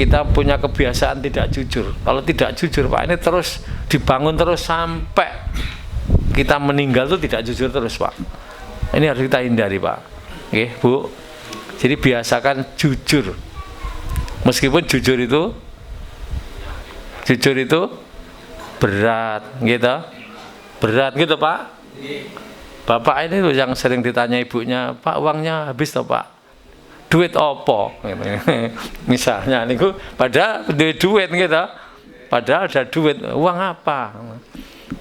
kita punya kebiasaan tidak jujur. Kalau tidak jujur Pak, ini terus dibangun terus sampai kita meninggal itu tidak jujur terus Pak. Ini harus kita hindari Pak. Oke Bu. Jadi biasakan jujur. Meskipun jujur itu berat gitu. Berat gitu Pak. Bapak ini loh yang sering ditanya ibunya, Pak uangnya habis toh Pak? Duit opo? Misalnya niku padahal duit gitu. Padahal ada duit, uang apa?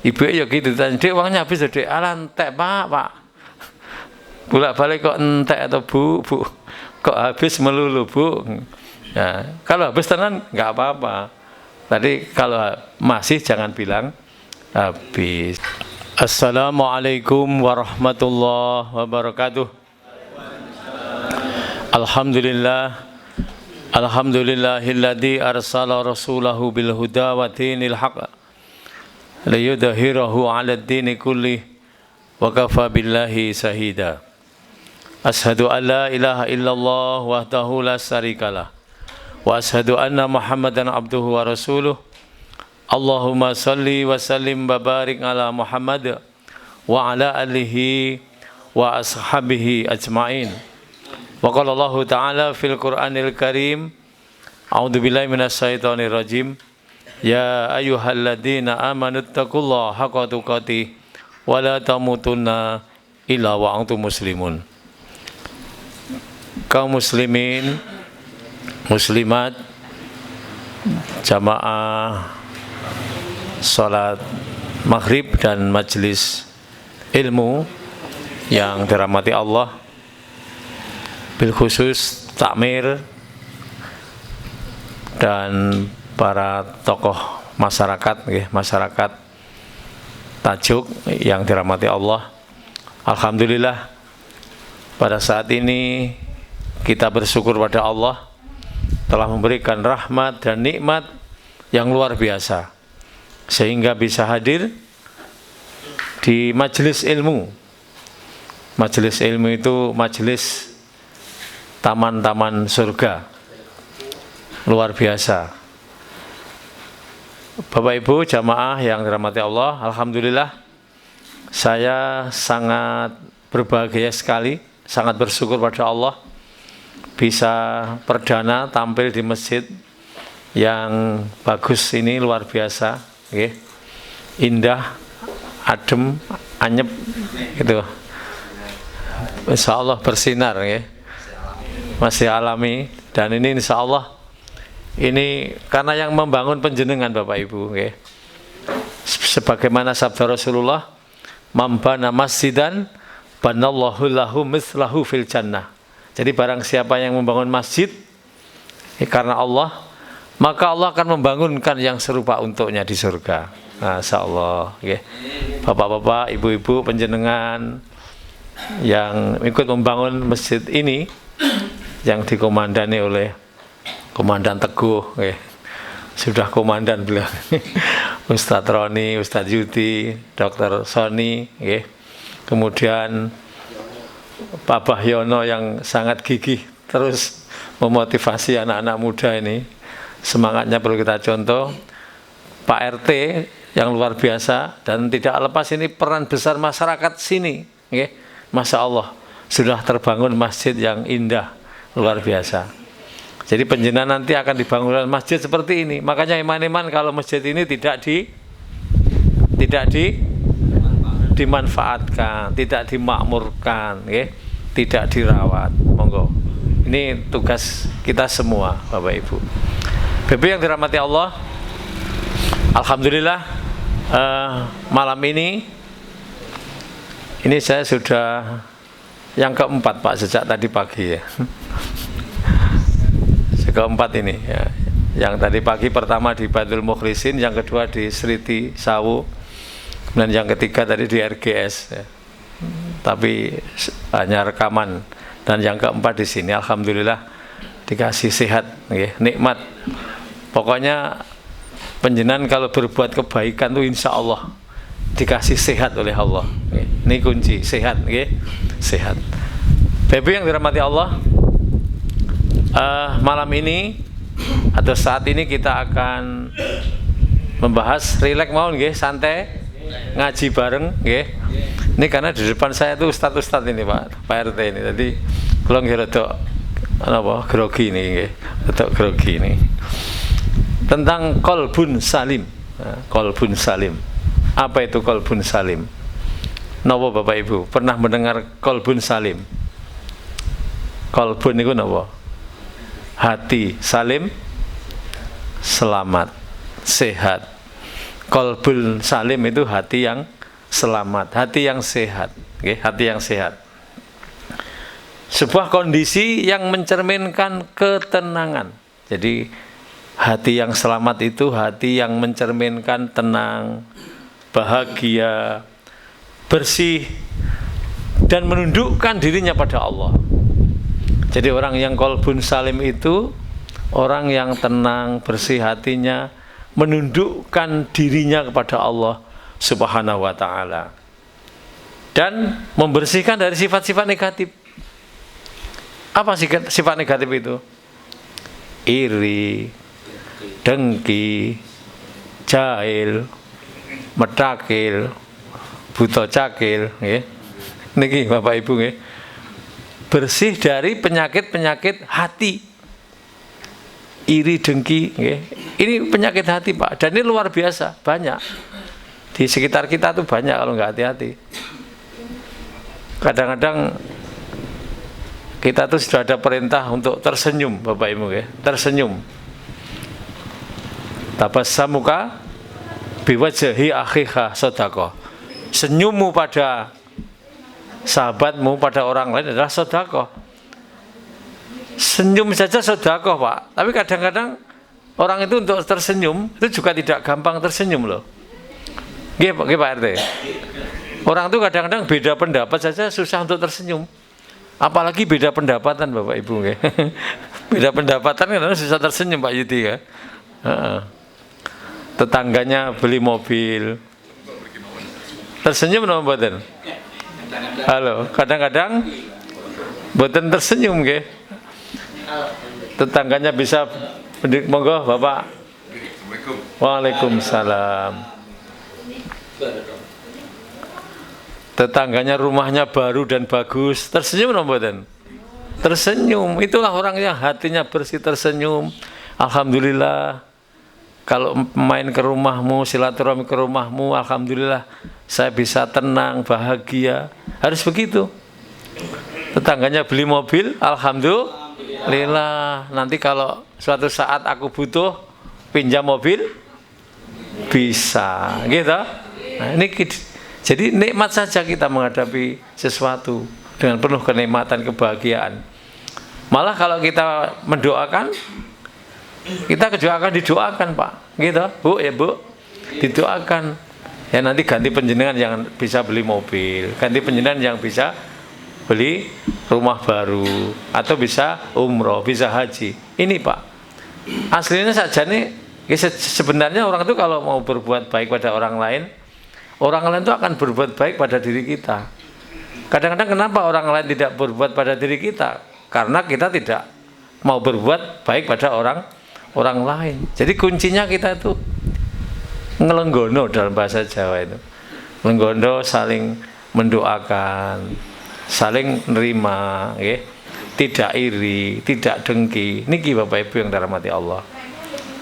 Ibu ya gitu tanya, "Dek, uangnya habis Dek." "Alah entek, Pak." Bolak-balik kok entek atau Bu? Kok habis melulu, Bu? Ya, kalau habis tenan enggak apa-apa. Tadi kalau masih jangan bilang habis. Assalamualaikum warahmatullahi wabarakatuh. Alhamdulillahilladzi arsala rasulahu bil huda wa dinil haqq liyudhhirahu 'alad dini kulli wa kafa billahi shahida. Ashhadu an la ilaha illallah wahdahu la syarikalah wa ashhadu anna Muhammadan abduhu wa rasuluh. Allahumma salli wa sallim wa barik ala Muhammad wa ala alihi wa ashabihi ajma'in. Wa qala Allah Ta'ala fil Qur'anil Karim, a'udzu billahi minasyaitonir rajim. Ya ayyuhalladzina amanu taqullaha haqqa tuqatih wa la tamutunna illa wa antum muslimun. Kaum muslimin, muslimat, jamaah salat maghrib dan majelis ilmu yang dirahmati Allah, bil khusus takmir dan para tokoh masyarakat, masyarakat Tajuk yang dirahmati Allah. Alhamdulillah pada saat ini kita bersyukur pada Allah telah memberikan rahmat dan nikmat yang luar biasa sehingga bisa hadir di majelis ilmu. Majelis ilmu itu majelis taman-taman surga, luar biasa. Bapak Ibu jamaah yang dirahmati Allah, alhamdulillah saya sangat berbahagia sekali, sangat bersyukur pada Allah bisa perdana tampil di masjid yang bagus ini, luar biasa, indah, adem, anyep, gitu. Insya Allah bersinar, masih alami, dan ini insya Allah ini karena yang membangun penjenengan Bapak Ibu, sebagaimana sabda Rasulullah, "Mambana masjidan banallahu lahu mislahu fil jannah." Jadi barang siapa yang membangun masjid karena Allah, maka Allah akan membangunkan yang serupa untuknya di surga. Masya Allah, Bapak-bapak, ibu-ibu penjenengan yang ikut membangun masjid ini yang dikomandani oleh Komandan Teguh, sudah komandan beliau, Ustadz Roni, Ustadz Yudi, Dr. Sony, kemudian Pak Bahyono yang sangat gigih terus memotivasi anak-anak muda ini, semangatnya perlu kita contoh. Pak RT yang luar biasa, dan tidak lepas ini peran besar masyarakat sini, Masya Allah sudah terbangun masjid yang indah, luar biasa. Jadi penjenengan nanti akan dibangun masjid seperti ini. Makanya iman-iman kalau masjid ini tidak dimanfaatkan, tidak dimakmurkan, tidak dirawat. Monggo. Ini tugas kita semua, Bapak Ibu. Bapak yang dirahmati Allah, alhamdulillah malam ini saya sudah yang keempat Pak sejak tadi pagi ya. Keempat ini ya. Yang tadi pagi pertama di Baitul Mukhlisin, yang kedua di Sriti Sawu, dan yang ketiga tadi di RGS ya. Tapi hanya rekaman, dan yang keempat di sini. Alhamdulillah dikasih sehat, nikmat. Pokoknya penjenengan kalau berbuat kebaikan tuh insya Allah dikasih sehat oleh Allah. Ini kunci sehat, sehat. Bapak yang dirahmati Allah, malam ini atau saat ini kita akan membahas rileks mau nggih, santai ngaji bareng nggih. Ini karena di depan saya itu ustaz-ustaz ini Pak RT ini. Jadi kula nggih rada napa grogi ini nggih. Rada grogi ini. Tentang qalbun salim. Qalbun salim. Apa itu qalbun salim? Napa Bapak Ibu pernah mendengar qalbun salim? Qalbun itu napa? Hati salim, selamat, sehat. Qalbul salim itu hati yang selamat, hati yang sehat, okay? Hati yang sehat. Sebuah kondisi yang mencerminkan ketenangan. Jadi hati yang selamat itu hati yang mencerminkan tenang, bahagia, bersih, dan menundukkan dirinya pada Allah. Jadi orang yang qalbun salim itu orang yang tenang, bersih hatinya, menundukkan dirinya kepada Allah Subhanahu wa ta'ala, dan membersihkan dari sifat-sifat negatif. Apa sifat negatif itu? Iri, dengki, jahil, metakil, buta cakil, nggih. Niki Bapak Ibu nggih. Bersih dari penyakit-penyakit hati. Iri, dengki, nggih. Ini penyakit hati Pak, dan ini luar biasa, banyak di sekitar kita tuh banyak kalau nggak hati-hati. Kadang-kadang kita tuh sudah ada perintah untuk tersenyum Bapak Ibu ya, tersenyum. Tabassamuka biwajhi akhika sedekah. Senyummu pada sahabatmu, pada orang lain adalah sedekah. Senyum saja sedekah Pak, tapi kadang-kadang orang itu untuk tersenyum itu juga tidak gampang tersenyum loh. Nggih Pak RT. Orang itu kadang-kadang beda pendapat saja susah untuk tersenyum. Apalagi beda pendapatan Bapak Ibu nggih. Beda pendapatan kan susah tersenyum Pak Yudi ya. Tetangganya beli mobil. Tersenyum napa mboten? Halo, kadang-kadang mboten tersenyum nggih. Tetangganya bisa monggo Bapak. Waalaikumsalam. Tetangganya rumahnya baru dan bagus, tersenyum mboten? Tersenyum. Itulah orang yang hatinya bersih, tersenyum. Alhamdulillah. Kalau main ke rumahmu, silaturahmi ke rumahmu, alhamdulillah saya bisa tenang, bahagia. Harus begitu. Tetangganya beli mobil, alhamdulillah. Nanti kalau suatu saat aku butuh pinjam mobil, bisa, gitu. Nah, ini jadi nikmat saja kita menghadapi sesuatu dengan penuh kenikmatan, kebahagiaan. Malah kalau kita mendoakan, kita juga akan didoakan Pak, gitu, Bu ya Bu, didoakan. Ya nanti ganti penjenengan yang bisa beli mobil, ganti penjenengan yang bisa beli rumah baru, atau bisa umroh, bisa haji. Ini Pak, aslinya saja nih, sebenarnya orang itu kalau mau berbuat baik pada orang lain itu akan berbuat baik pada diri kita. Kadang-kadang kenapa orang lain tidak berbuat pada diri kita? Karena kita tidak mau berbuat baik pada orang lain. Jadi kuncinya kita itu ngelenggono dalam bahasa Jawa itu. Ngelenggono saling mendoakan, saling nerima, okay? Tidak iri, tidak dengki. Niki Bapak Ibu yang dirahmati Allah.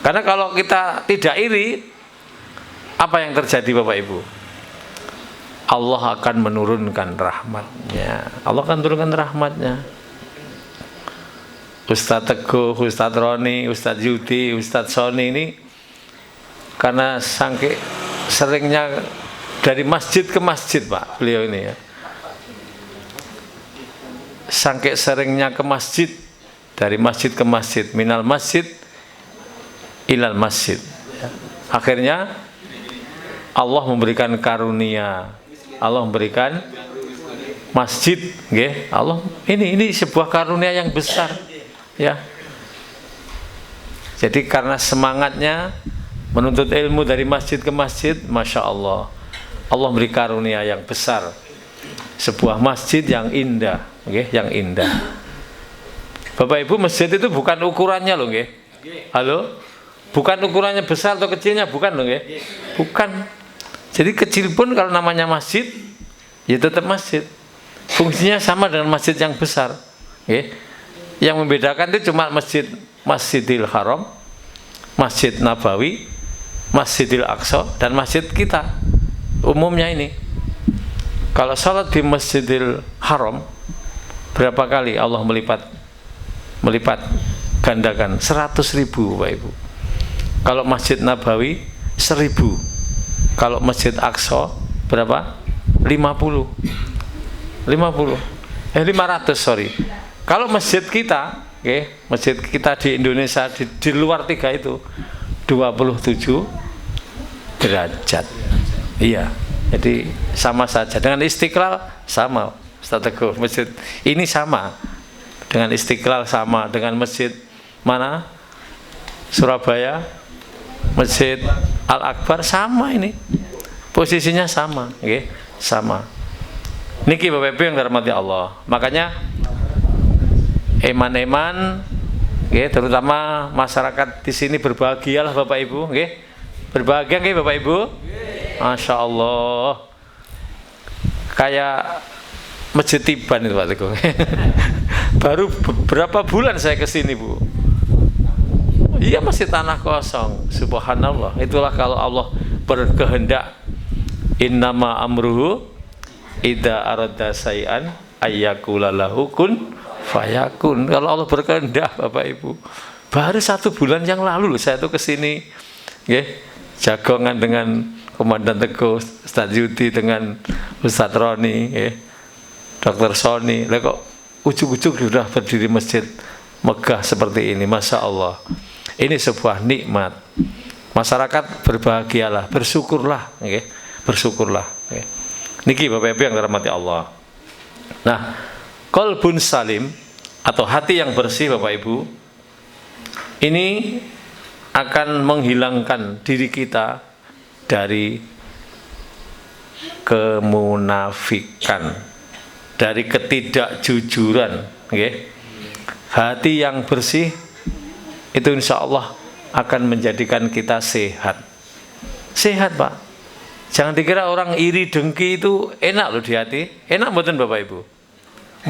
Karena kalau kita tidak iri, apa yang terjadi Bapak Ibu? Allah akan menurunkan rahmatnya. Allah akan menurunkan rahmatnya. Ustadz Teguh, Ustadz Roni, Ustadz Yudi, Ustadz Soni ini karena saking seringnya dari masjid ke masjid Pak, beliau ini ya. Saking seringnya ke masjid, dari masjid ke masjid, minal masjid ilal masjid. Akhirnya Allah memberikan karunia, Allah memberikan masjid, nggih. Allah ini sebuah karunia yang besar, ya. Jadi karena semangatnya menuntut ilmu dari masjid ke masjid, masya Allah, Allah memberi karunia yang besar, sebuah masjid yang indah, nggih, yang indah. Bapak Ibu, masjid itu bukan ukurannya loh, nggih. Halo? Bukan ukurannya besar atau kecilnya, bukan loh ya. Bukan. Jadi kecil pun kalau namanya masjid, ya tetap masjid. Fungsinya sama dengan masjid yang besar. Yang membedakan itu cuma Masjidil Haram, Masjid Nabawi, Masjidil Aqsa, dan masjid kita. Umumnya ini. Kalau salat di Masjidil Haram, berapa kali Allah melipat gandakan 100.000 Bapak Ibu. Kalau Masjid Nabawi 1.000. Kalau Masjid Aqsa berapa? 500 sorry. Kalau masjid kita, masjid kita di Indonesia di luar tiga itu 27 derajat. Iya. Jadi sama saja dengan Istiqlal, sama Ustaz Teguh. Masjid ini sama dengan Istiqlal, sama dengan masjid mana? Surabaya, Masjid Al-Akbar, sama ini. Posisinya sama, sama. Niki Bapak Ibu yang dirahmati Allah. Makanya eman-eman, terutama masyarakat di sini berbahagialah Bapak Ibu, berbahagia Bapak Ibu. Masya Allah, kayak Masjid Tiban itu Pak Teguh. Baru beberapa bulan saya kesini Bu. Iya, masih tanah kosong. Subhanallah. Itulah kalau Allah berkehendak. Innama amruhu idza arada say'an ayyakula lahu kun fayakun. Kalau Allah berkehendak Bapak Ibu. Baru 1 bulan yang lalu saya tuh kesini, jagongan dengan Komandan Teguh, Ustaz Yudi dengan Ustaz Roni, Dr. Sony. Lah kok ujuk-ujuk sudah berdiri masjid megah seperti ini, Masya Allah. Ini sebuah nikmat. Masyarakat berbahagialah, bersyukurlah, bersyukurlah. Niki Bapak Ibu yang dirahmati Allah. Nah, qalbun salim atau hati yang bersih Bapak Ibu, ini akan menghilangkan diri kita dari kemunafikan, dari ketidakjujuran. Hati yang bersih itu insya Allah akan menjadikan kita sehat. Sehat Pak. Jangan dikira orang iri dengki itu enak loh di hati. Enak mboten Bapak Ibu?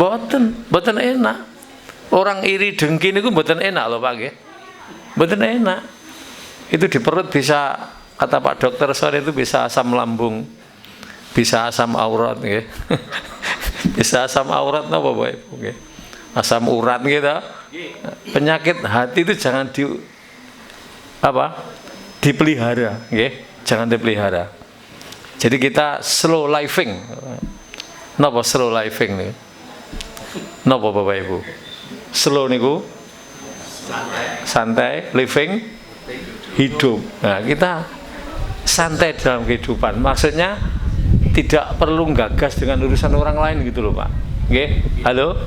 Mboten enak. Orang iri dengki itu mboten enak loh Pak. Mboten enak. Itu di perut bisa, kata Pak Dokter sore itu bisa asam lambung, bisa asam aurat, bisa asam aurat napa Bapak Ibu, asam urat gitu. Penyakit hati itu jangan dipelihara, jangan dipelihara. Jadi kita slow living. Napa slow living nih? Napa Bapak Ibu? Slow niku santai, living hidup. Nah, kita santai dalam kehidupan. Maksudnya tidak perlu gagas dengan urusan orang lain gitu loh Pak. Halo?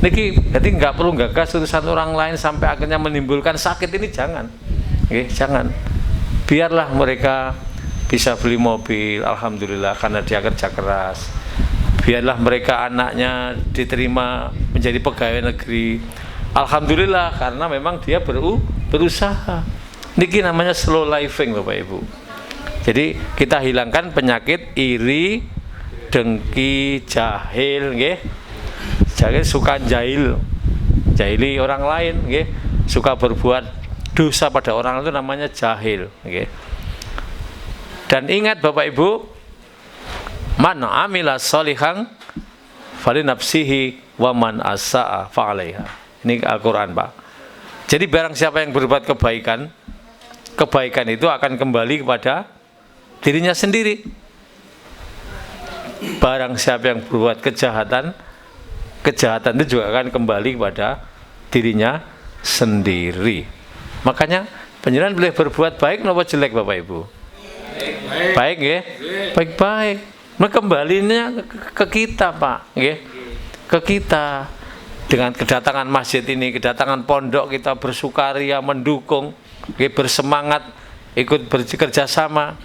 Niki, jadi nggak perlu gagas urusan orang lain sampai akhirnya menimbulkan sakit, ini jangan. Jangan. Biarlah mereka bisa beli mobil, alhamdulillah karena dia kerja keras. Biarlah mereka anaknya diterima menjadi pegawai negeri, alhamdulillah karena memang dia berusaha. Niki namanya slow living Bapak Ibu. Jadi kita hilangkan penyakit iri, dengki, jahil, jahil suka jahili orang lain, suka berbuat dosa pada orang itu namanya jahil. Dan ingat Bapak Ibu, man amila sholihan fali nafsihi wa man asaa fa'alaiha. Ini Al-Quran Pak. Jadi barang siapa yang berbuat kebaikan, kebaikan itu akan kembali kepada dirinya sendiri. Barang siapa yang berbuat kejahatan, kejahatan itu juga akan kembali kepada dirinya sendiri. Makanya panjenengan boleh berbuat baik napa jelek Bapak Ibu? Baik baik-baik. Kembalinya ke kita Pak, ke kita. Dengan kedatangan masjid ini, kedatangan pondok, kita bersukaria, mendukung, bersemangat, ikut bekerja sama.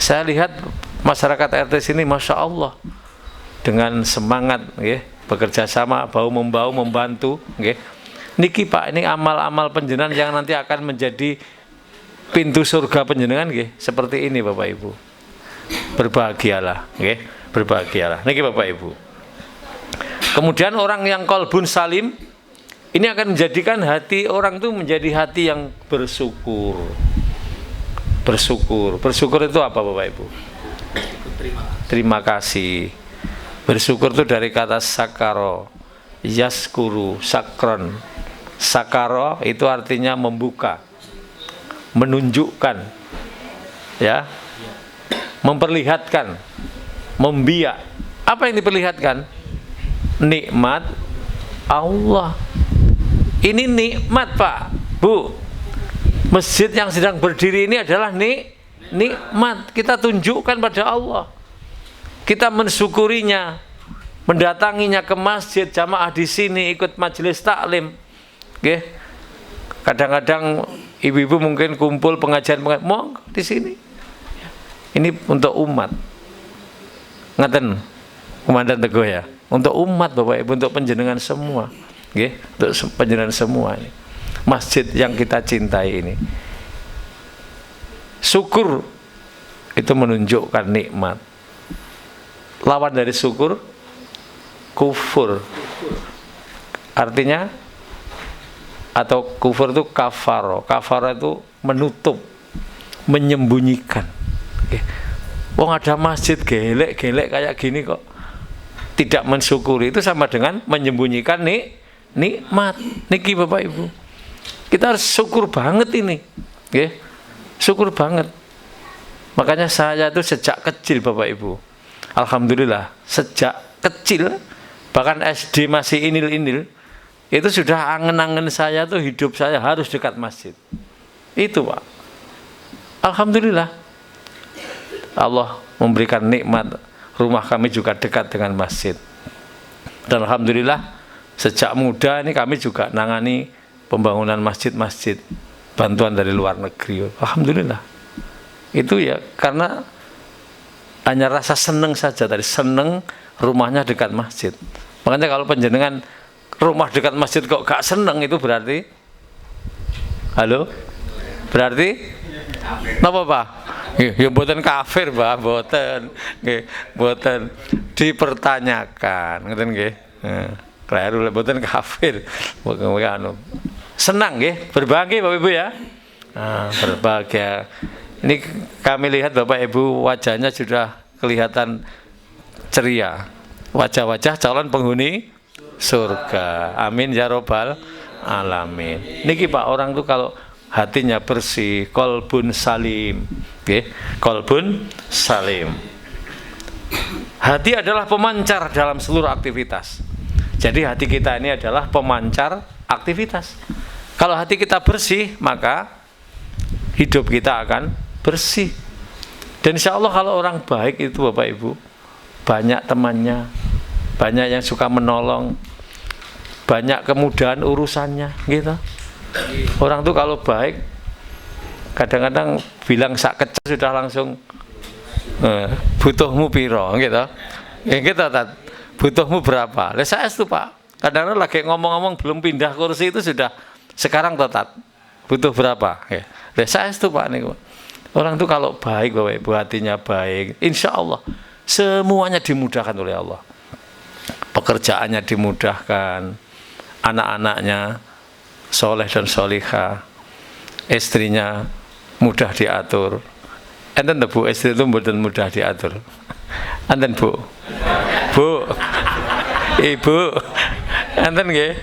Saya lihat masyarakat RT sini Masya Allah dengan semangat, bekerja sama, bahu membahu, membantu. Niki Pak, ini amal-amal panjenengan yang nanti akan menjadi pintu surga panjenengan nggih. Seperti ini Bapak Ibu. Berbahagialah, nggih. Berbahagialah. Niki Bapak Ibu. Kemudian orang yang qalbun salim ini akan menjadikan hati orang itu menjadi hati yang bersyukur. Bersyukur. Bersyukur itu apa Bapak Ibu? Terima kasih. Bersyukur itu dari kata sakaro, yaskuru, sakron. Sakaro itu artinya membuka, menunjukkan, ya, memperlihatkan, membiak. Apa yang diperlihatkan? Nikmat Allah. Ini nikmat Pak, Bu. Masjid yang sedang berdiri ini adalah nikmat. Kita tunjukkan pada Allah. Kita mensyukurinya, mendatanginya ke masjid, jamaah di sini, ikut majelis taklim. Oke. Kadang-kadang ibu-ibu mungkin kumpul pengajian mau di sini. Ini untuk umat. Ngaten, Komandan Teguh ya. Untuk umat Bapak Ibu, untuk panjenengan semua. Oke, untuk panjenengan semua ini. Masjid yang kita cintai ini. Syukur itu menunjukkan nikmat. Lawan dari syukur kufur. Artinya atau kufur itu kafaro. Kafaro itu menutup, menyembunyikan. Wong ada masjid gelek-gelek kayak gini kok tidak mensyukuri, itu sama dengan menyembunyikan nikmat. Niki Bapak Ibu. Kita harus syukur banget ini. Nggih. Syukur banget. Makanya saya itu sejak kecil Bapak Ibu. Alhamdulillah, sejak kecil, bahkan SD masih inil-inil, itu sudah angen-angen saya tuh hidup saya harus dekat masjid. Itu Pak. Alhamdulillah. Allah memberikan nikmat, rumah kami juga dekat dengan masjid. Dan alhamdulillah, sejak muda ini kami juga nangani pembangunan masjid-masjid, bantuan dari luar negeri. Alhamdulillah. Itu ya karena hanya rasa seneng saja, tadi seneng rumahnya dekat masjid. Makanya kalau panjenengan rumah dekat masjid kok gak seneng, itu berarti halo? Berarti napa Pak? Ya mboten kafir Pak, mboten. Nggih, mboten dipertanyakan, ngoten nggih. Kleru mboten kafir. Anu. Senang nggih, berbahagia Bapak Ibu ya. Berbahagia. Ini kami lihat Bapak Ibu wajahnya sudah kelihatan ceria. Wajah-wajah calon penghuni surga. Amin ya robbal alamin. Niki Pak, orang tuh kalau hatinya bersih, qalbun salim. Oke, qalbun salim. Hati adalah pemancar dalam seluruh aktivitas. Jadi hati kita ini adalah pemancar aktivitas. Kalau hati kita bersih, maka hidup kita akan bersih. Dan insya Allah kalau orang baik itu Bapak Ibu, banyak temannya, banyak yang suka menolong, banyak kemudahan urusannya gitu. Orang tuh kalau baik kadang-kadang bilang sak kecil sudah langsung butuhmu piro gitu. Ya gitu Tat. Butuhmu berapa? Lah saya itu Pak. Kadang-kadang lagi ngomong-ngomong belum pindah kursi itu sudah sekarang Tat. Butuh berapa? Ya. Lah saya itu Pak niku. Orang tuh kalau baik Bapak Ibu, hatinya baik, insya Allah semuanya dimudahkan oleh Allah. Pekerjaannya dimudahkan, anak-anaknya soleh dan solihah, istrinya mudah diatur. Enten Bu, istri itu mudah diatur. Enten Bu, Ibu, enten nggih.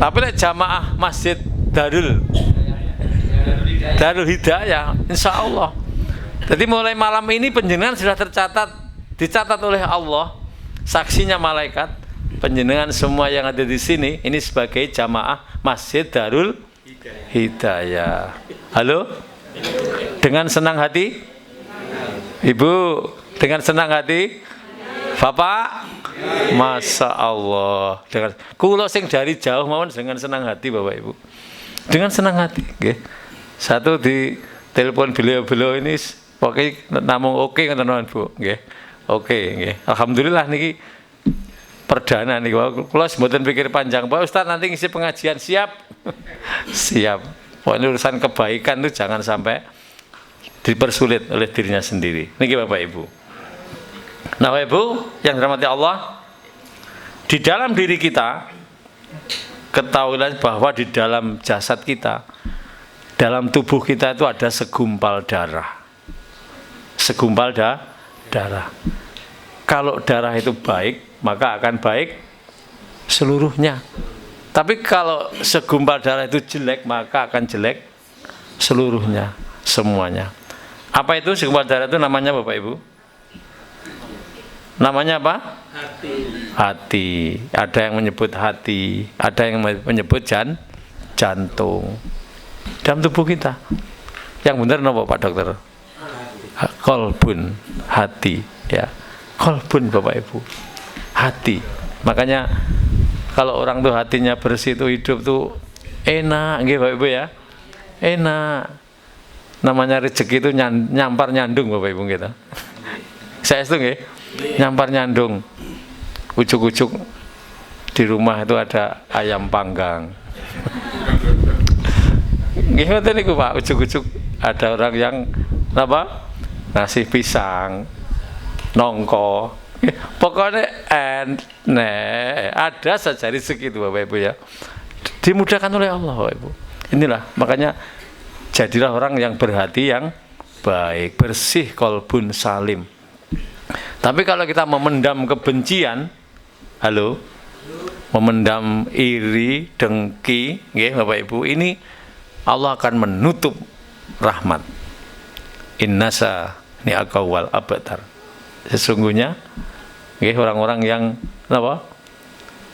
Tapi lek jamaah masjid Darul Hidayah, insya Allah. Jadi mulai malam ini panjenengan sudah dicatat oleh Allah, saksinya malaikat, panjenengan semua yang ada di sini ini sebagai jamaah Masjid Darul Hidayah. Halo? Dengan senang hati? Ibu, dengan senang hati? Bapak? Masya Allah. Dengan kulo sing dari jauh mawon dengan senang hati Bapak Ibu. Dengan senang hati, nggih. Satu di telepon beliau-beliau ini pokoknya namung oke ngoten Bu, nggih. Oke, nggih. Alhamdulillah niki perdana nih, kalau mboten pikir panjang, Pak Ustaz nanti ngisi pengajian siap, siap. Pokoknya urusan kebaikan itu jangan sampai dipersulit oleh dirinya sendiri. Niki Bapak Ibu. Nah Bapak Ibu yang dirahmati Allah, di dalam diri kita ketahuilah bahwa di dalam jasad kita, dalam tubuh kita itu ada segumpal darah. Segumpal darah. Kalau darah itu baik, maka akan baik seluruhnya. Tapi kalau segumpal darah itu jelek, maka akan jelek seluruhnya, semuanya. Apa itu segumpal darah itu namanya Bapak Ibu? Namanya apa? Hati. Ada yang menyebut hati, ada yang menyebut jantung. Dalam tubuh kita. Yang benar apa Pak Dokter? Kolbun, hati, ya. Kolbun Bapak Ibu. Hati. Makanya kalau orang tuh hatinya bersih tuh hidup tuh enak, nggih Bapak Ibu ya. Enak. Namanya rezeki itu nyampar nyandung Bapak Ibu kita. Saya itu nggih, nyampar nyandung. Ujuk-ujuk di rumah itu ada ayam panggang. Nggih ngoten niku Pak, ujuk-ujuk ada orang yang apa? Ngasih pisang, nongko. Pokoknya ada saja rezeki itu Bapak Ibu ya. Dimudahkan oleh Allah Bapak Ibu. Inilah makanya jadilah orang yang berhati yang baik, bersih, kolbun salim. Tapi kalau kita memendam kebencian, halo, memendam iri, dengki, nggih Bapak Ibu, ini Allah akan menutup rahmat. Innasa ni'akawal abtar. Sesungguhnya nggih orang-orang yang apa?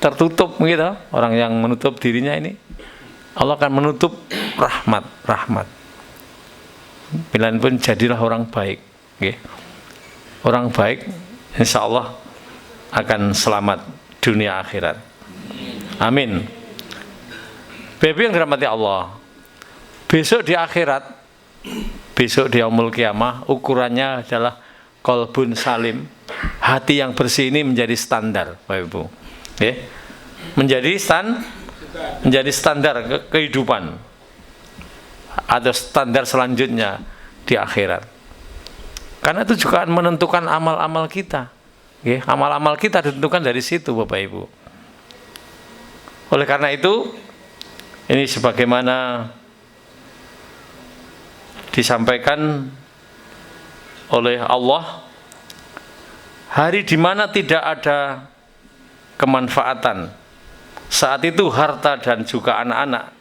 Tertutup gitu, orang yang menutup dirinya ini Allah akan menutup rahmat. Bila pun jadilah orang baik, nggih. Orang baik insya Allah akan selamat dunia akhirat. Amin. Bapak yang dirahmati Allah, besok di akhirat, besok di yaumul kiamah, ukurannya adalah kolbun salim. Hati yang bersih ini menjadi standar Bapak Ibu, menjadi standar kehidupan atau standar selanjutnya di akhirat. Karena itu juga akan menentukan amal-amal kita. Amal-amal kita ditentukan dari situ Bapak Ibu. Oleh karena itu, ini sebagaimana disampaikan oleh Allah, hari di mana tidak ada kemanfaatan, saat itu harta dan juga anak-anak,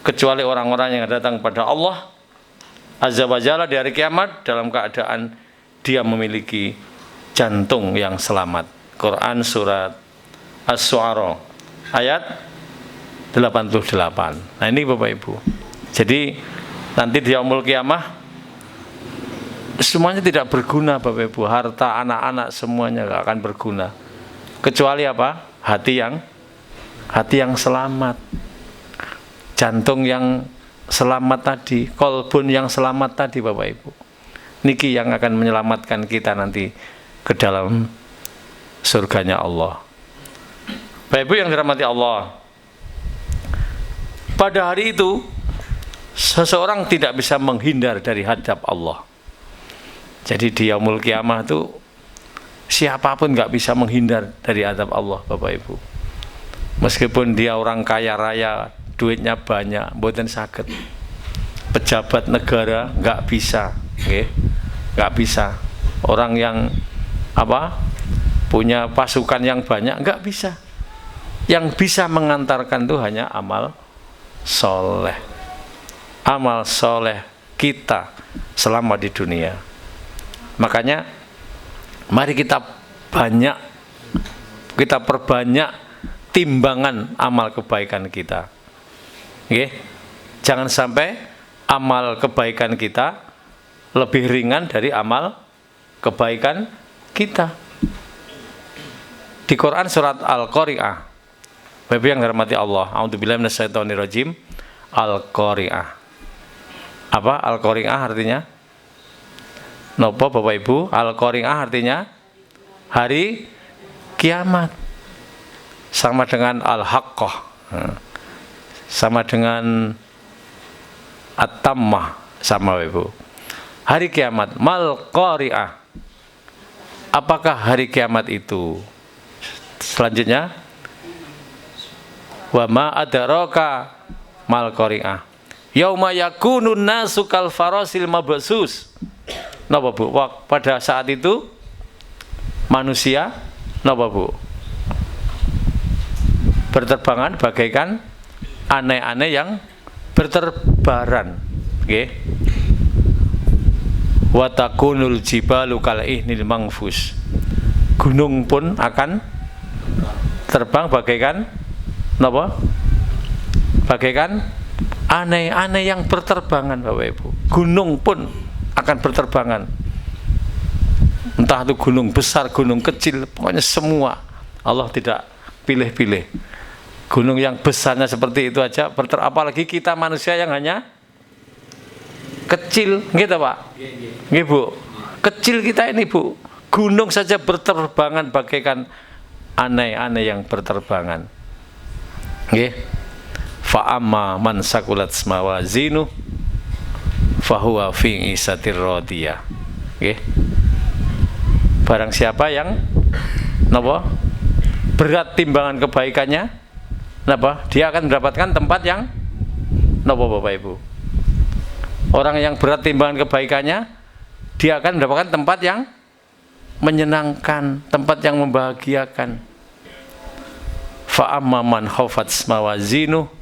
kecuali orang-orang yang datang pada Allah Azza wa Jalla di hari kiamat dalam keadaan dia memiliki jantung yang selamat. Quran surat Asy-Syu'ara ayat 88. Nah ini Bapak Ibu. Jadi nanti di yaumul kiamah semuanya tidak berguna Bapak Ibu. Harta, anak-anak semuanya tidak akan berguna. Kecuali apa? Hati yang selamat. Jantung yang selamat tadi, kolbun yang selamat tadi Bapak Ibu. Niki yang akan menyelamatkan kita nanti ke dalam surganya Allah. Bapak Ibu yang dirahmati Allah, pada hari itu seseorang tidak bisa menghindar dari hadap Allah. Jadi di yaumul kiamah itu siapapun nggak bisa menghindar dari hadap Allah Bapak Ibu. Meskipun dia orang kaya raya, duitnya banyak, mboten saged. Pejabat negara nggak bisa, nggak bisa. Orang yang punya pasukan yang banyak nggak bisa. Yang bisa mengantarkan itu hanya amal soleh. Amal soleh kita selama di dunia. Makanya mari kita perbanyak timbangan amal kebaikan kita. Jangan sampai amal kebaikan kita lebih ringan dari amal kebaikan kita. Di Quran surat Al-Qari'ah, Bapak yang dirahmati Allah, a'udzubillahi minasyaitonirrajim. Al-Qari'ah. Apa Al-Qari'ah artinya? Napa Bapak Ibu? Al-Qari'ah artinya hari kiamat. sama dengan al-haqqah, sama dengan at-tammah, sama Ibu. Hari kiamat, mal qari'ah. Apakah hari kiamat itu? Selanjutnya, wa ma adraka mal qari'ah. Yauma yakunun nasu kal farasil mabsus. Napa Bu? Pada saat itu manusia napa Bu? Berterbangan bagaikan aneh-aneh yang berterbaran. Nggih. Wa takunul jibalu kal ihnil mangfus. Gunung pun akan terbang bagaikan napa? Bagaikan aneh-aneh yang berterbangan, Bapak Ibu. Gunung pun akan berterbangan. Entah itu gunung besar, gunung kecil, pokoknya semua. Allah tidak pilih-pilih. Gunung yang besarnya seperti itu aja, apalagi kita manusia yang hanya kecil, gitu Pak? Nggih Bu. Kecil kita ini Bu. Gunung saja berterbangan bagaikan aneh-aneh yang berterbangan. Nggih. Fa amma man sakulat mawazinu fahuwa fi isatir radiyah. Nggih. Barang siapa yang napa? Berat timbangan kebaikannya, napa? Dia akan mendapatkan tempat yang napa Bapak Ibu? Orang yang berat timbangan kebaikannya, dia akan mendapatkan tempat yang menyenangkan, tempat yang membahagiakan. Fa amma man khafat mawazinu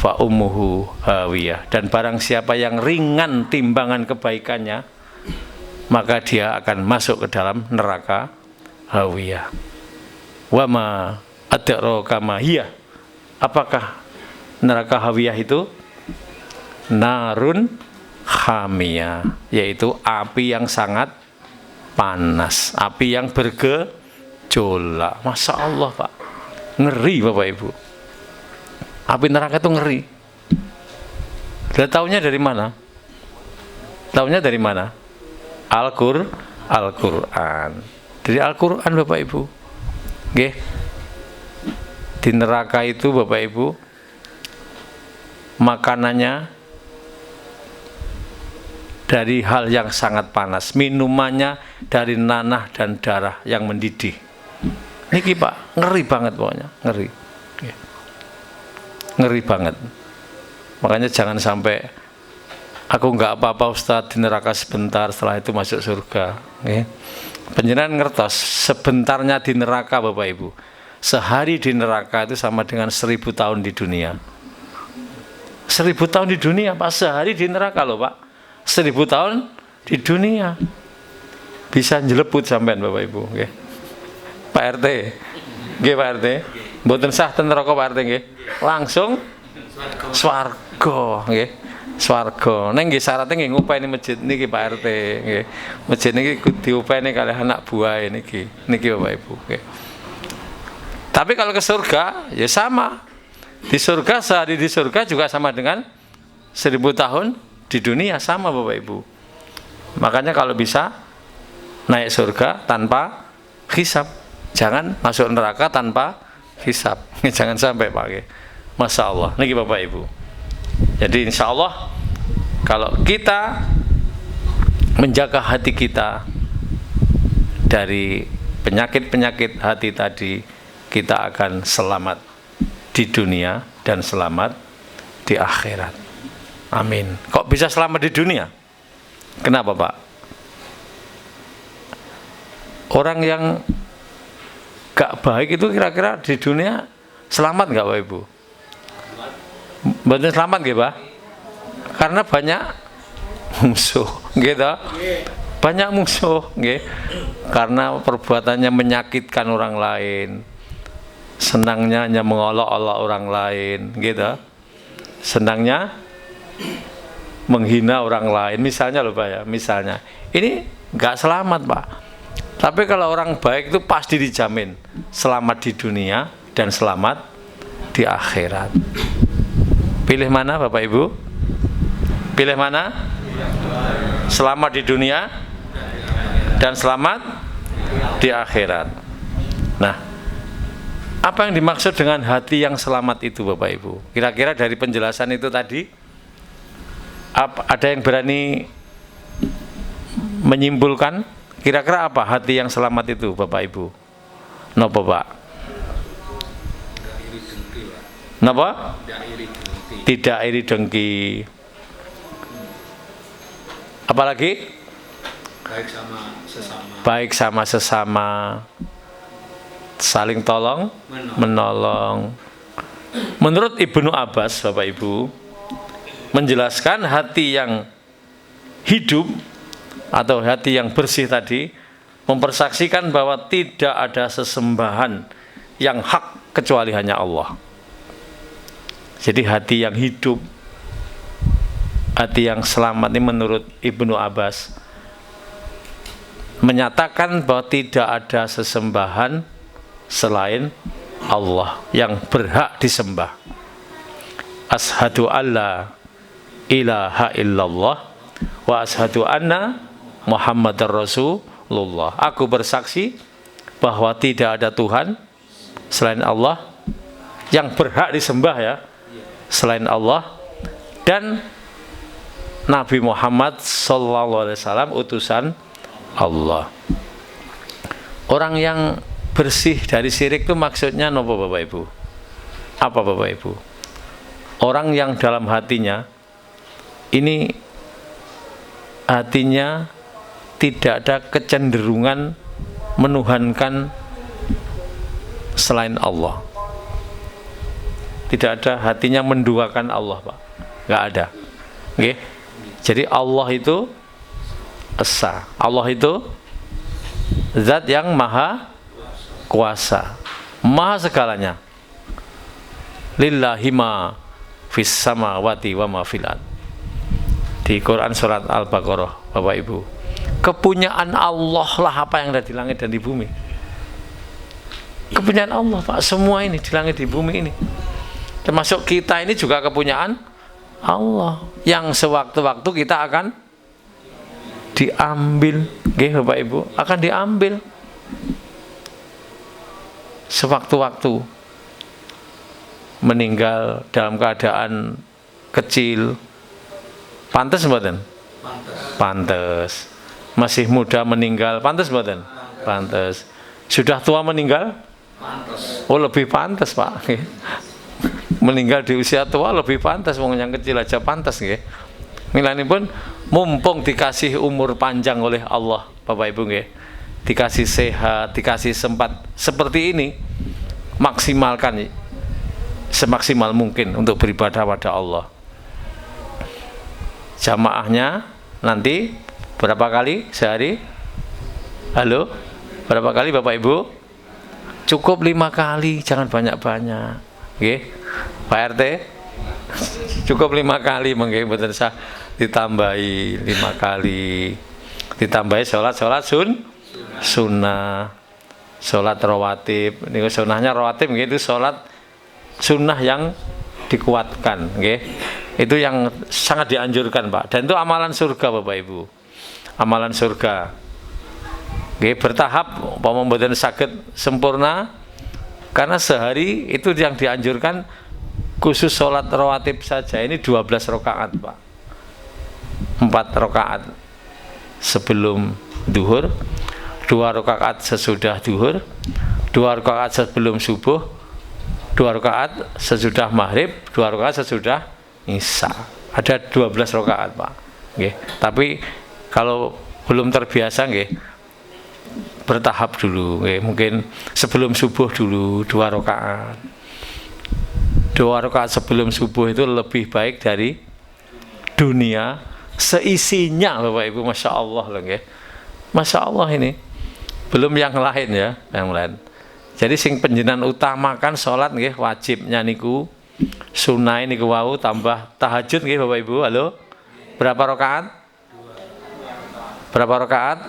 fa ummuhu hawiyah. Dan barang siapa yang ringan timbangan kebaikannya, maka dia akan masuk ke dalam neraka hawiyah. Wa ma adraka ma hiya. Apakah neraka hawiyah itu? Narun hamiyah, yaitu api yang sangat panas, api yang bergejolak. Masya Allah Pak, ngeri Bapak Ibu. Api neraka itu ngeri. Dia taunya dari mana? Taunya dari mana? Al-Quran. Dari Al-Quran Bapak Ibu. Nggih. Di neraka itu Bapak Ibu, makanannya dari hal yang sangat panas, minumannya dari nanah dan darah yang mendidih. Niki Pak, ngeri banget pokoknya, ngeri. Ngeri banget. Makanya jangan sampai aku nggak apa-apa Ustadz di neraka sebentar, setelah itu masuk surga. Panjenengan ngertos, sebentarnya di neraka Bapak Ibu, sehari di neraka itu sama dengan 1000 tahun di dunia. 1000 tahun di dunia Pak, sehari di neraka loh Pak. 1000 tahun di dunia bisa njeleput sampean Bapak Ibu. Nggih. Pak RT. Nggih Pak RT. Mboten sah ten neraka Pak RT nggih. Langsung swarga nggih. Swarga. Ning nggih syaratnya nggih ngupeni masjid niki Pak RT nggih. Masjid niki diupeni kalih anak buah niki. Niki Bapak Ibu nggih. Tapi kalau ke surga ya sama. Di surga, sehari di surga juga sama dengan 1000 tahun di dunia, sama Bapak Ibu. Makanya kalau bisa naik surga tanpa hisab, jangan masuk neraka tanpa hisab. Jangan sampai pakai. Masya Allah. Niki Bapak Ibu. Jadi insya Allah kalau kita menjaga hati kita dari penyakit-penyakit hati tadi, kita akan selamat di dunia dan selamat di akhirat. Amin. Kok bisa selamat di dunia? Kenapa Pak? Orang yang gak baik itu kira-kira di dunia selamat gak Pak Ibu? Betul selamat gak Pak? Karena banyak musuh, gitu. Banyak musuh, gitu. Karena perbuatannya menyakitkan orang lain, senangnya hanya mengolok-olok orang lain, gitu. Senangnya menghina orang lain, misalnya loh Pak ya, misalnya ini nggak selamat Pak. Tapi kalau orang baik itu pasti dijamin selamat di dunia dan selamat di akhirat. Pilih mana Bapak Ibu? Pilih mana? Selamat di dunia dan selamat di akhirat. Nah, Apa yang dimaksud dengan hati yang selamat itu Bapak Ibu? Kira-kira dari penjelasan itu tadi, ada yang berani menyimpulkan? Kira-kira apa hati yang selamat itu Bapak Ibu? Napa Pak? Napa? Tidak iri dengki. Apalagi? Baik sama sesama. Saling tolong menolong. Menurut Ibnu Abbas Bapak Ibu menjelaskan hati yang hidup atau hati yang bersih tadi mempersaksikan bahwa tidak ada sesembahan yang hak kecuali hanya Allah. Jadi hati yang hidup, hati yang selamat ini menurut Ibnu Abbas menyatakan bahwa tidak ada sesembahan selain Allah yang berhak disembah. Ashhadu alla ilaha illallah wa ashhadu anna Muhammadar Rasulullah. Aku bersaksi bahwa tidak ada Tuhan selain Allah yang berhak disembah ya, selain Allah, dan Nabi Muhammad SAW utusan Allah. Orang yang bersih dari syirik itu maksudnya nopo Bapak Ibu? Apa Bapak Ibu? Orang yang dalam hatinya ini hatinya tidak ada kecenderungan menuhankan selain Allah. Tidak ada hatinya menduakan Allah Pak. Nggak ada. Oke? Jadi Allah itu esa. Allah itu zat yang maha kuasa, maha segalanya. Lillahi ma fis samawati wa ma fil ard. Di Quran surat Al-Baqarah Bapak Ibu. Kepunyaan Allah lah apa yang ada di langit dan di bumi. Kepunyaan Allah Pak, semua ini di langit di bumi ini. Termasuk kita ini juga kepunyaan Allah yang sewaktu-waktu kita akan diambil. Nggih Bapak Ibu, akan diambil sewaktu-waktu, meninggal dalam keadaan kecil. Pantes mboten? Pantes. Masih muda meninggal, pantes mboten? Pantes. Sudah tua meninggal? Pantes. Oh lebih pantes Pak. Meninggal di usia tua lebih pantas, wong yang kecil aja pantas nggih. Milanipun mumpung dikasih umur panjang oleh Allah Bapak Ibu nggih, dikasih sehat, dikasih sempat seperti ini, maksimalkan semaksimal mungkin untuk beribadah pada Allah. Jamaahnya nanti berapa kali sehari? Halo? Berapa kali Bapak Ibu? Cukup 5 kali, jangan banyak-banyak. Oke? Pak RT? Cukup 5 kali, mungkin betul sah ditambahi 5 kali. Ditambahi sholat sunnah, sholat rawatib. Ini sunnahnya rawatib, itu sholat sunnah yang dikuatkan, okay? Itu yang sangat dianjurkan Pak. Dan itu amalan surga Bapak Ibu, amalan surga. Okay? Bertahap, pembuatan sakit sempurna, karena sehari itu yang dianjurkan khusus sholat rawatib saja ini 12 rakaat Pak. 4 rakaat sebelum duhur, 2 rakaat sesudah duhur, 2 rakaat sebelum subuh, 2 rakaat sesudah maghrib, 2 rakaat sesudah isya. Ada 12 rakaat Pak. Nggih. Tapi kalau belum terbiasa nggih, bertahap dulu nggih. Mungkin sebelum subuh dulu 2 rakaat. 2 rakaat sebelum subuh itu lebih baik dari dunia seisinya Bapak Ibu. Masya Allah loh nggih. Masya Allah ini. Belum yang lain ya, yang lain. Jadi sing penjenan utamakan sholat nggih, wajibnya niku sunai niku wau, tambah tahajud nggih Bapak Ibu. Halo? Berapa rakaat? Berapa rakaat?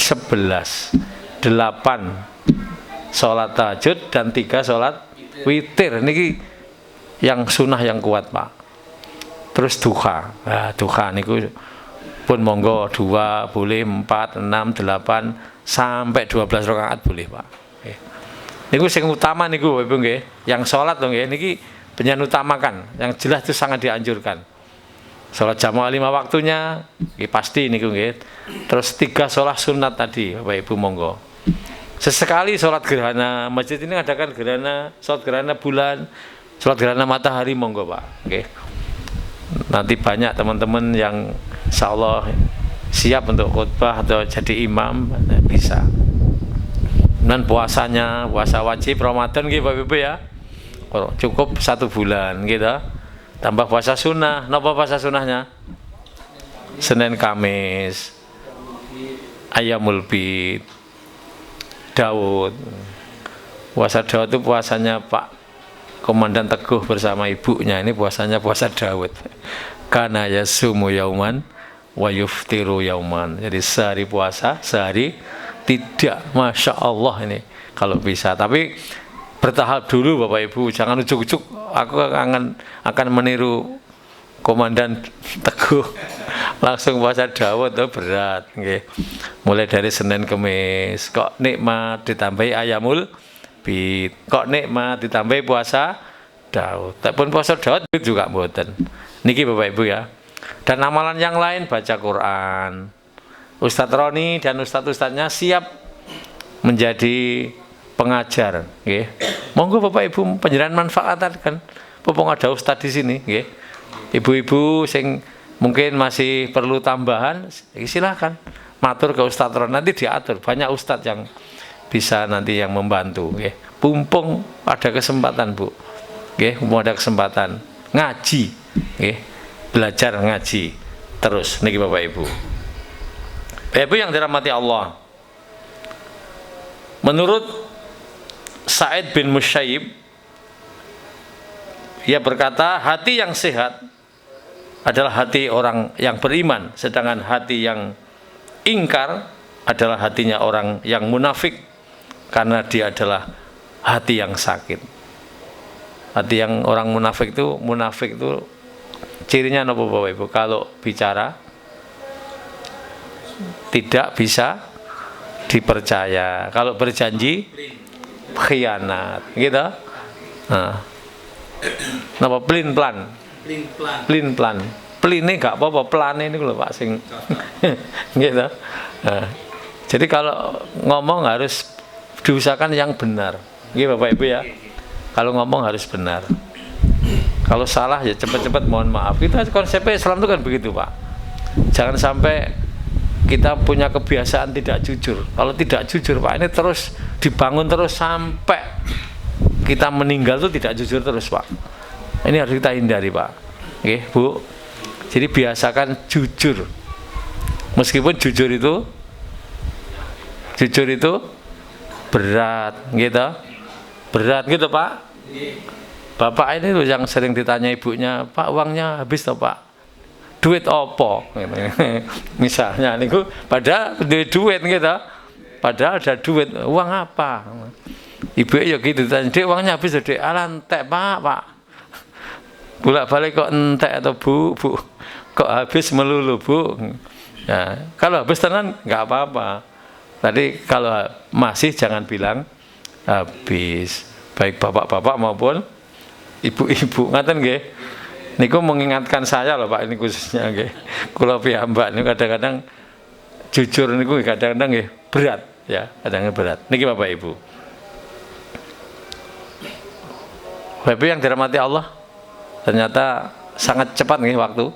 11. 8 sholat tahajud dan 3 sholat witir. Niki yang sunnah yang kuat Pak. Terus duha. Nah, duha niku pun monggo 2 boleh, 4, 6, 8 sampai 12 rakaat boleh Pak. Niku sing utama niku Ibu nggih. Yang salat lho nggih niki penyen utamakan. Yang jelas itu sangat dianjurkan. Salat jamaah 5 waktunya nggih pasti niku nggih. Terus 3 salat sunat tadi Bapak Ibu monggo. Sesekali salat gerhana, masjid ini adakan gerhana, salat gerhana bulan, salat gerhana matahari monggo Pak. Nggih. Nanti banyak teman-teman yang insyaallah siap untuk khutbah atau jadi imam bisa. Dan puasanya, puasa wajib Ramadan gitu Bapak Ibu ya. Cukup 1 bulan gitu. Tambah puasa sunnah. Napa puasa sunnahnya? Senin Kamis, Ayyamul Bid, Daud. Puasa Daud itu puasanya Pak Komandan Teguh bersama ibunya. Ini puasanya puasa Daud. Kana yasumu yauman wa yuftiru yauman. Jadi sehari puasa, sehari tidak. Masya Allah ini kalau bisa. Tapi bertahap dulu Bapak Ibu. Jangan ujuk-ujuk. Aku akan meniru Komandan Teguh. Langsung puasa Daud itu berat. Okay. Mulai dari Senin Kamis. Kok nikmat ditambahi Ayyamul Bid. Kok nikmat ditambahi puasa Daud. Tapi puasa Daud juga mboten. Niki Bapak Ibu ya. Dan amalan yang lain baca Quran. Ustadz Roni dan ustadz-ustadznya siap menjadi pengajar, nggih. Monggo Bapak Ibu panjenengan manfaatkan. Mumpung ada ustadz di sini, nggih. Ibu-ibu sing mungkin masih perlu tambahan, silakan matur ke Ustadz Roni, nanti diatur. Banyak ustadz yang bisa nanti yang membantu, nggih. Mumpung ada kesempatan, Bu. Nggih, mumpung ada kesempatan ngaji, nggih. Belajar ngaji terus niki Bapak Ibu. Bapak Ibu yang dirahmati Allah. Menurut Sa'id bin Musayyib, ia berkata, hati yang sehat adalah hati orang yang beriman, sedangkan hati yang ingkar adalah hatinya orang yang munafik, karena dia adalah hati yang sakit. Hati yang orang munafik itu cirinya apa Bapak Ibu? Kalau bicara tidak bisa dipercaya, kalau berjanji khianat, gitu. Nah, napa plin plan? Plin ini gak apa-apa, plan ini lho Pak sing, gitu. Nah, jadi kalau ngomong harus diusahakan yang benar, gitu Bapak Ibu ya. Kalau ngomong harus benar. Kalau salah ya cepat-cepat mohon maaf. Itu konsepnya Islam itu kan begitu Pak. Jangan sampai kita punya kebiasaan tidak jujur. Kalau tidak jujur Pak, ini terus dibangun terus sampai kita meninggal itu tidak jujur terus Pak. Ini harus kita hindari Pak. Oke Bu. Jadi biasakan jujur. Meskipun jujur itu berat gitu. Berat gitu Pak. Bapak ini loh yang sering ditanya ibunya, Pak uangnya habis toh Pak? Duit opo? Misalnya niku padahal duit gitu. Padahal ada duit, uang apa? Ibu ya gitu tanya, "Dek uangnya habis Dek." "Alah entek Pak." Bolak-balik kok entek atau Bu? Kok habis melulu Bu? Ya, kalau habis tenan enggak apa-apa. Tadi kalau masih jangan bilang habis. Baik bapak-bapak maupun ibu-ibu, ngaten nggih. Niku mengingatkan saya loh Pak, ini khususnya nggih. Kula piyambak niku kadang-kadang jujur niku kadang-kadang nggih berat ya, kadang-kadang berat. Niki Bapak Ibu. Bapak Ibu yang dirahmati Allah, ternyata sangat cepat nggih waktu.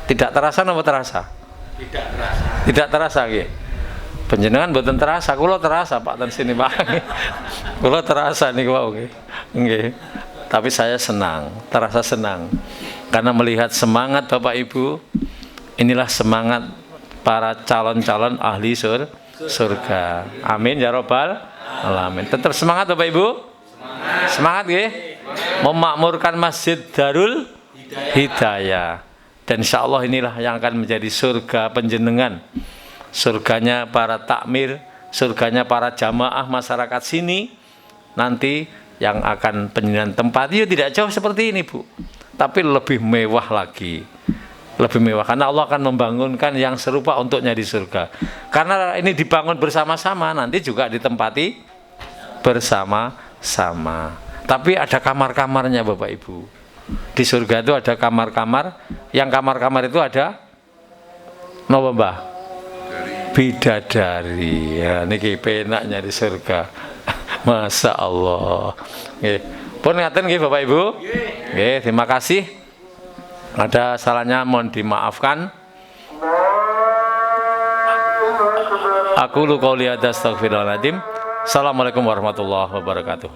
Tidak terasa napa terasa? Tidak terasa nggih. Panjenengan mboten terasa, kula terasa Pak ten sini Pak. Kula terasa niku wau nggih. Nggih. Tapi saya senang, terasa senang. Karena melihat semangat Bapak Ibu, inilah semangat para calon-calon ahli surga. Amin ya robbal alamin. Tetap semangat Bapak Ibu? Semangat nggih. Memakmurkan Masjid Darul Hidayah. Dan insya Allah inilah yang akan menjadi surga penjenengan. Surganya para takmir, surganya para jamaah masyarakat sini. Nanti yang akan penjenengan tempat itu tidak jauh seperti ini Bu, tapi lebih mewah lagi. Lebih mewah, karena Allah akan membangunkan yang serupa untuknya di surga. Karena ini dibangun bersama-sama, nanti juga ditempati bersama-sama. Tapi ada kamar-kamarnya Bapak Ibu. Di surga itu ada kamar-kamar, yang kamar-kamar itu ada napa Mbah? Bidadari. Ya niki penaknya di surga. Masya Allah. Nggih. Pun ngaten nggih Bapak Ibu. Nggih, terima kasih. Ada salahnya mohon dimaafkan. Aku lu qouli hadza astaghfirullahaladzim. Assalamualaikum warahmatullahi wabarakatuh.